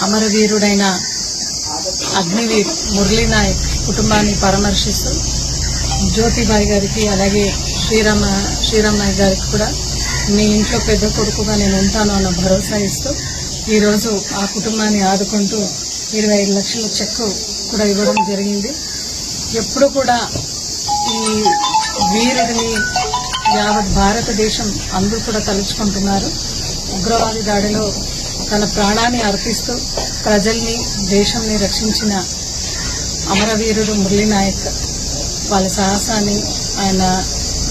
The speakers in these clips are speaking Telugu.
అమరవీరుడైన అగ్నివీర్ మురళీ నాయక్ కుటుంబాన్ని పరామర్శిస్తూ జ్యోతిబాయి గారికి అలాగే శ్రీరామ్ నాయక్ గారికి కూడా మీ ఇంట్లో పెద్ద కొడుకుగా నేను ఉంటాను అన్న భరోసా ఇస్తూ ఈరోజు ఆ కుటుంబాన్ని ఆదుకుంటూ 25 లక్షల చెక్కు కూడా ఇవ్వడం జరిగింది. ఎప్పుడు కూడా ఈ వీరుడిని యావత్ భారతదేశం అందరూ కూడా తలుచుకుంటున్నారు. ఉగ్రవాది దాడిలో తన ప్రాణాన్ని అర్పిస్తూ ప్రజల్ని దేశాన్ని రక్షించిన అమరవీరుడు మురళీ నాయక్ వాళ్ళ సాహసాన్ని ఆయన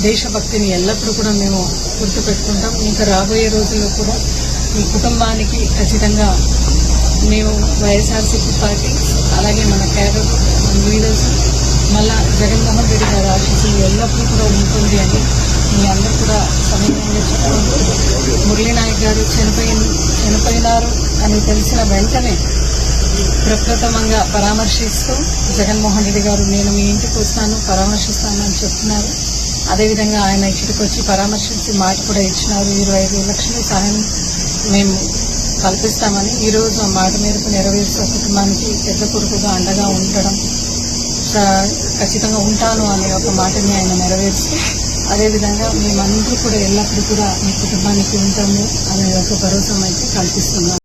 దేశభక్తిని ఎల్లప్పుడూ కూడా మేము గుర్తుపెట్టుకుంటాం. ఇంకా రాబోయే రోజుల్లో కూడా ఈ కుటుంబానికి ఖచ్చితంగా మేము వైఎస్ఆర్సీపీ పార్టీ అలాగే మన క్యాడర్ లీడర్స్ మళ్ళా జగన్మోహన్ రెడ్డి గారి ఆశీస్సులు ఎల్లప్పుడూ కూడా ఉంటుంది అని మీ అందరూ కూడా సమయంగా చెప్పుకుంటూ మురళీ నాయక్ గారు చనిపోయినారు అని తెలిసిన వెంటనే ప్రప్రథమంగా పరామర్శిస్తూ జగన్మోహన్ రెడ్డి గారు నేను మీ ఇంటికి వస్తాను పరామర్శిస్తాను అని చెప్తున్నారు. అదేవిధంగా ఆయన ఇక్కడికి వచ్చి పరామర్శించి మాట కూడా ఇచ్చినారు. 25 లక్షల సహాయం మేము కల్పిస్తామని ఈరోజు ఆ మాట మేరకు నెరవేర్చే కుటుంబానికి పెద్ద కొడుకుగా అండగా ఉండడం ఖచ్చితంగా ఉంటాను అనే ఒక మాటని ఆయన నెరవేరుస్తూ అదేవిధంగా మేమందరూ కూడా ఎల్లప్పుడూ కూడా మీ కుటుంబానికి ఉంటాము అనే ఒక భరోసా అయితే కల్పిస్తున్నాం.